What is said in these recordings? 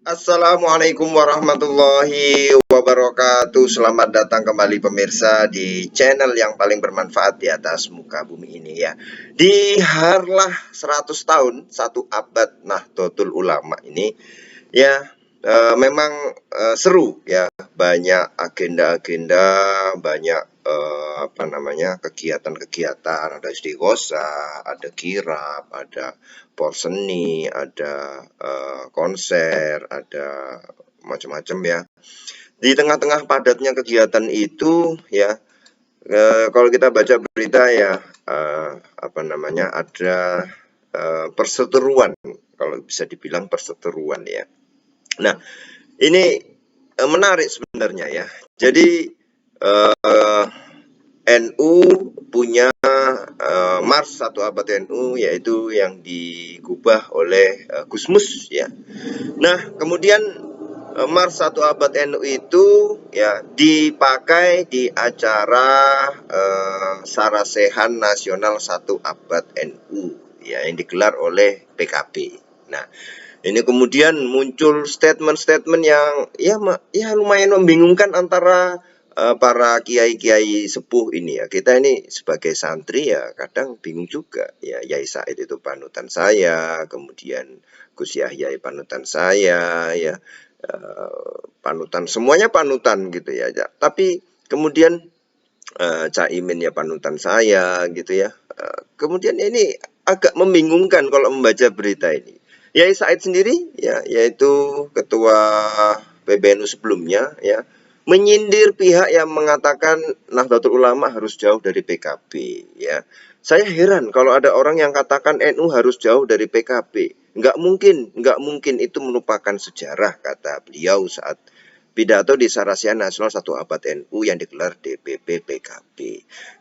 Assalamualaikum warahmatullahi wabarakatuh. Selamat datang kembali pemirsa di channel yang paling bermanfaat di atas muka bumi ini ya. Di harlah 100 tahun, satu abad Nahdlatul Ulama ini ya, memang seru ya. Banyak agenda-agenda, banyak apa namanya, kegiatan-kegiatan, ada istighosa, ada kirab, ada porseni, ada konser, ada macam-macam ya. Di tengah-tengah padatnya kegiatan itu ya, kalau kita baca berita ya, apa namanya, ada perseteruan, kalau bisa dibilang perseteruan ya. Nah, ini menarik sebenarnya ya. Jadi NU punya Mars satu abad NU, yaitu yang digubah oleh Gusmus ya. Nah, kemudian Mars satu abad NU itu ya dipakai di acara Sarasehan Nasional satu abad NU ya, yang digelar oleh PKB. Nah, ini kemudian muncul statement-statement yang ya lumayan membingungkan antara para kiai-kiai sepuh ini ya. Kita ini sebagai santri ya kadang bingung juga ya. Yai Said itu panutan saya, kemudian Gus Yahya panutan saya ya. Panutan, semuanya panutan gitu ya. Tapi kemudian Caimin ya panutan saya gitu ya. Kemudian ini agak membingungkan kalau membaca berita ini. Yai Said sendiri ya, yaitu ketua PBNU sebelumnya ya, menyindir pihak yang mengatakan Nahdlatul Ulama harus jauh dari PKB ya. Saya heran kalau ada orang yang katakan NU harus jauh dari PKB. Nggak mungkin itu melupakan sejarah, kata beliau saat pidato di Sarasian Nasional satu abad NU yang digelar DPP PKB.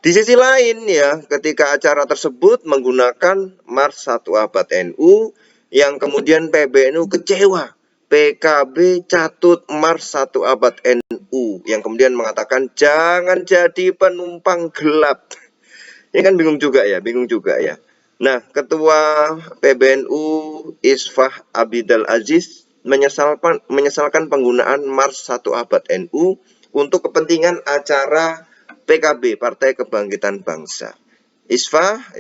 Di sisi lain ya, ketika acara tersebut menggunakan Mars satu abad NU, yang kemudian PBNU kecewa. PKB catut Mars satu abad NU, yang kemudian mengatakan jangan jadi penumpang gelap. Ini kan bingung juga ya. Nah, Ketua PBNU Isfah Abidal Aziz menyesalkan penggunaan Mars satu abad NU untuk kepentingan acara PKB, Partai Kebangkitan Bangsa.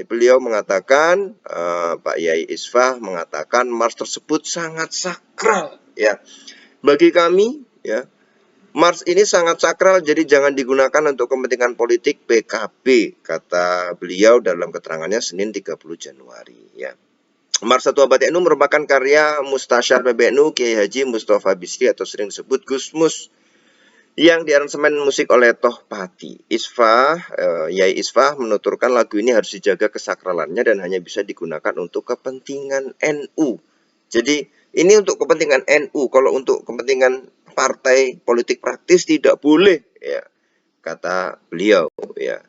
Beliau mengatakan, Pak Yai Isfah mengatakan Mars tersebut sangat sakral ya. Bagi kami ya, Mars ini sangat sakral, jadi jangan digunakan untuk kepentingan politik PKB, kata beliau dalam keterangannya Senin 30 Januari ya. Mars satu abad NU merupakan karya Mustasyar PBNU Kiai Haji Mustafa Bisri atau sering disebut Gusmus, yang diaransemen musik oleh Toh Pati. Yai Isfah menuturkan lagu ini harus dijaga kesakralannya dan hanya bisa digunakan untuk kepentingan NU. Jadi ini untuk kepentingan NU, kalau untuk kepentingan partai politik praktis tidak boleh ya, kata beliau ya.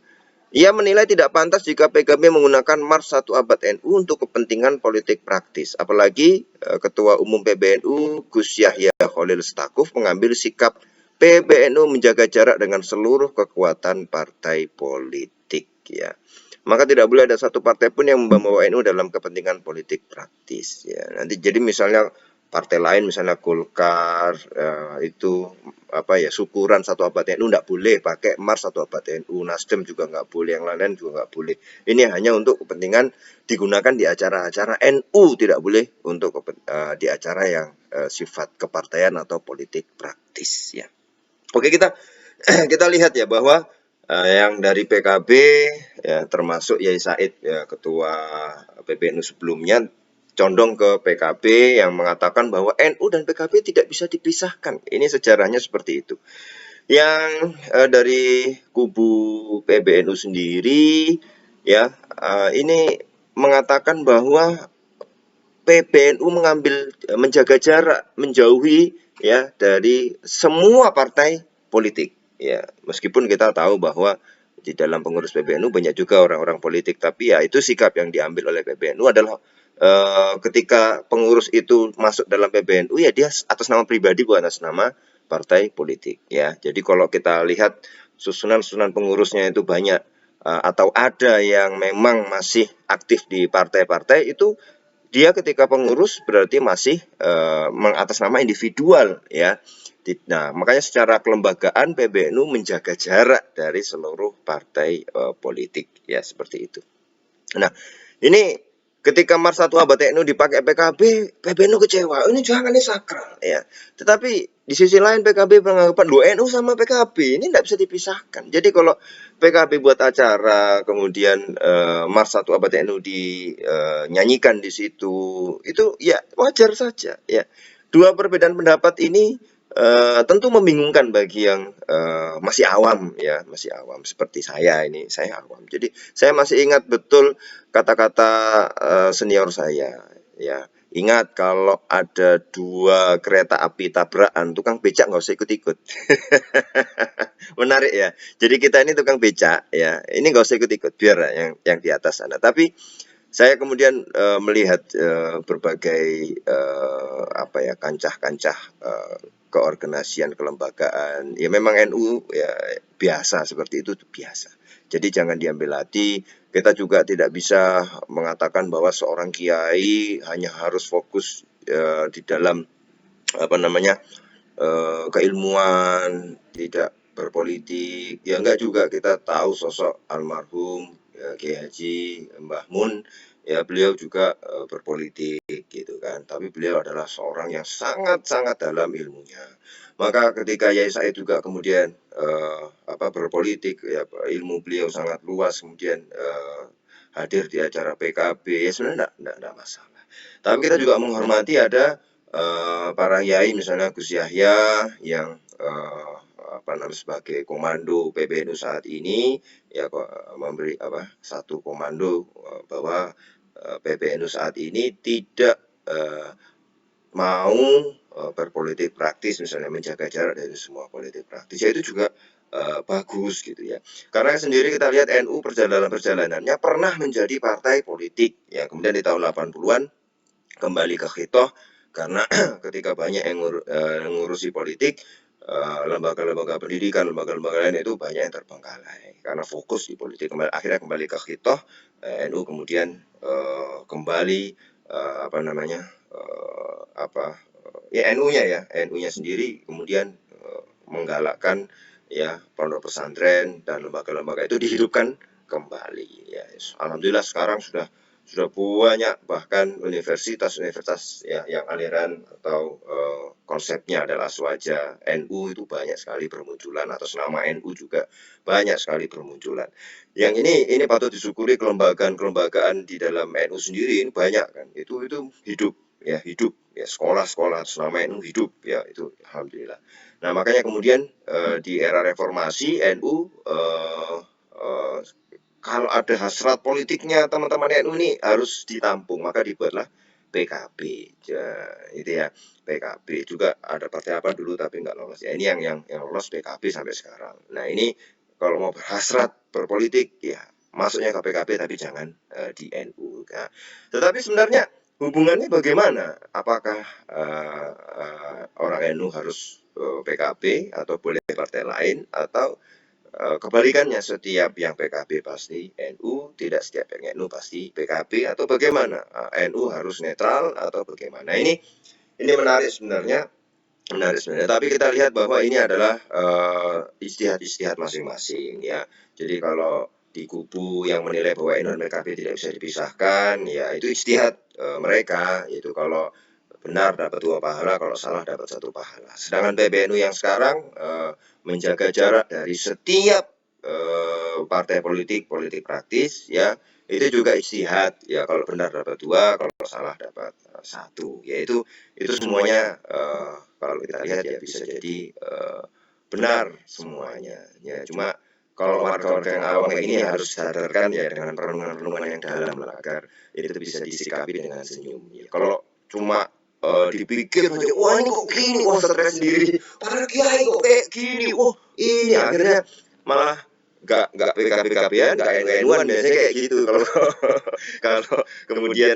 Ia menilai tidak pantas jika PKB menggunakan Mars satu abad NU untuk kepentingan politik praktis. Apalagi Ketua Umum PBNU Gus Yahya Khalil Stakuf mengambil sikap PBNU menjaga jarak dengan seluruh kekuatan partai politik ya. Maka tidak boleh ada satu partai pun yang membawa NU dalam kepentingan politik praktis ya. Nanti jadi misalnya partai lain, misalnya Golkar itu apa ya, syukuran satu abad NU nggak boleh pakai Mars satu abad NU, Nasdem juga nggak boleh, yang lain-lain juga nggak boleh. Ini hanya untuk kepentingan digunakan di acara-acara NU, tidak boleh untuk di acara yang sifat kepartaian atau politik praktis ya. Oke, kita lihat ya bahwa yang dari PKB ya, termasuk Yai Said ya, ketua PBNU sebelumnya, condong ke PKB yang mengatakan bahwa NU dan PKB tidak bisa dipisahkan. Ini sejarahnya seperti itu. Yang dari kubu PBNU sendiri ya, ini mengatakan bahwa PBNU menjaga jarak, menjauhi ya dari semua partai politik ya. Meskipun kita tahu bahwa di dalam pengurus PBNU banyak juga orang-orang politik, tapi ya itu sikap yang diambil oleh PBNU adalah ketika pengurus itu masuk dalam PBNU ya dia atas nama pribadi, bukan atas nama partai politik ya. Jadi kalau kita lihat susunan pengurusnya itu banyak atau ada yang memang masih aktif di partai-partai, itu dia ketika pengurus berarti masih mengatas nama individual ya. Nah, makanya secara kelembagaan PBNU menjaga jarak dari seluruh partai politik ya, seperti itu. Nah, ini ketika Mars 1 Abad NU dipakai PKB, PBNU kecewa. Ini jangan, ini sakral ya. Tetapi di sisi lain PKB beranggapan lo NU sama PKB ini tidak bisa dipisahkan. Jadi kalau PKB buat acara, kemudian Mars 1 Abad NU dinyanyikan di situ, itu ya wajar saja ya. Dua perbedaan pendapat ini tentu membingungkan bagi yang masih awam ya, masih awam seperti saya ini, saya awam. Jadi saya masih ingat betul kata-kata senior saya ya. Ingat kalau ada 2 kereta api tabrakan, tukang becak nggak usah ikut-ikut. Menarik ya. Jadi kita ini tukang becak ya, ini nggak usah ikut-ikut, biar yang di atas sana. Tapi saya kemudian melihat berbagai apa ya, kancah-kancah keorganisasian, kelembagaan. Ya memang NU ya biasa seperti itu biasa. Jadi jangan diambil hati. Kita juga tidak bisa mengatakan bahwa seorang kiai hanya harus fokus di dalam apa namanya keilmuan, tidak berpolitik. Ya enggak juga, kita tahu sosok almarhum ya, Kiai Haji Mbah Mun, ya beliau juga berpolitik gitu kan. Tapi beliau adalah seorang yang sangat-sangat dalam ilmunya. Maka ketika Yai Said juga kemudian berpolitik, ya ilmu beliau sangat luas, kemudian hadir di acara PKB, ya sebenarnya enggak masalah. Tapi kita juga menghormati ada para yai, misalnya Gus Yahya yang sebagai komando PBNU saat ini ya memberi satu komando bahwa PBNU saat ini tidak mau berpolitik praktis, misalnya menjaga jarak dari semua politik praktis. Ya itu juga bagus gitu ya. Karena sendiri kita lihat NU perjalanannya pernah menjadi partai politik ya, kemudian di tahun 80-an kembali ke khitoh karena ketika banyak yang ngurusi politik, lembaga-lembaga pendidikan, lembaga-lembaga lain itu banyak yang terbengkalai karena fokus di politik. Akhirnya kembali ke khitoh, NU kemudian kembali NU-nya sendiri kemudian menggalakkan ya pondok pesantren dan lembaga-lembaga itu dihidupkan kembali ya. Alhamdulillah sekarang sudah banyak, bahkan universitas-universitas ya, yang aliran atau konsepnya adalah swaja NU itu banyak sekali bermunculan, atas nama NU juga banyak sekali bermunculan. Yang ini patut disyukuri, kelembagaan di dalam NU sendiri ini banyak kan, itu hidup ya, sekolah-sekolah atas nama NU hidup ya, itu alhamdulillah. Nah makanya kemudian di era reformasi NU kalau ada hasrat politiknya teman-teman NU ini harus ditampung, maka dibuatlah PKB ya, itu ya. PKB juga ada partai apa dulu tapi nggak lolos ya, ini yang lolos PKB sampai sekarang. Nah ini kalau mau berhasrat berpolitik ya masuknya ke PKB, tapi jangan di NU ya. Tetapi sebenarnya hubungannya bagaimana? Apakah orang NU harus PKB atau boleh partai lain, atau kebalikannya, setiap yang PKB pasti NU, tidak setiap yang NU pasti PKB, atau bagaimana? NU harus netral atau bagaimana? Ini menarik sebenarnya, Tapi kita lihat bahwa ini adalah ijtihad masing-masing ya. Jadi kalau di kubu yang menilai bahwa NU dan PKB tidak bisa dipisahkan, ya itu ijtihad mereka. Itu kalau benar dapat 2 pahala, kalau salah dapat 1 pahala. Sedangkan PBNU yang sekarang menjaga jarak dari setiap partai politik praktis ya, itu juga ijtihad ya, kalau benar dapat 2, kalau salah dapat 1. Ya itu semuanya kalau kita lihat ya bisa jadi benar semuanya ya. Cuma kalau warga-warga yang awam kayak ini harus disadarkan ya dengan perenungan-perenungan yang dalam lah, agar itu bisa disikapi dengan senyum ya. Kalau cuma dipikir saja, wah ini kok gini, wah stres sendiri, para kiai kok kayak gini, wah ini akhirnya malah nggak PKB-PKB-an, nggak NU-NU-an, biasanya kayak gitu. Kalau kemudian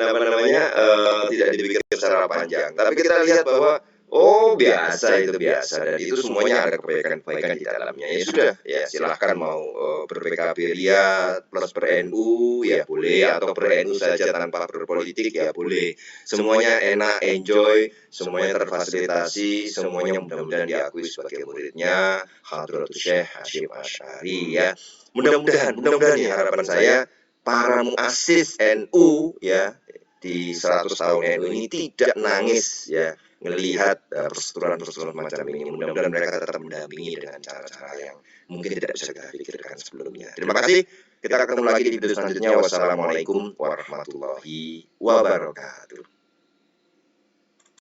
tidak dipikir secara panjang. Tapi kita lihat bahwa Oh, biasa, itu biasa, dan itu semuanya ada kebaikan-kebaikan di dalamnya. Ya sudah, ya silahkan mau ber-PKB Riyad plus ber-NU ya boleh, atau ber-NU saja tanpa berpolitik ya boleh. Semuanya enak, enjoy, semuanya terfasilitasi, semuanya mudah-mudahan diakui sebagai muridnya Hadratus Syekh Hasyim Asy'ari ya. Mudah-mudahan ya, harapan saya para muassis NU ya di 100 tahun NU ini tidak nangis ya melihat perseteruan-perseteruan macam ini. Mudah-mudahan mereka tetap mendampingi dengan cara-cara yang mungkin tidak bisa kita pikirkan sebelumnya. Terima kasih. Kita ketemu lagi di video selanjutnya. Wassalamualaikum warahmatullahi wabarakatuh.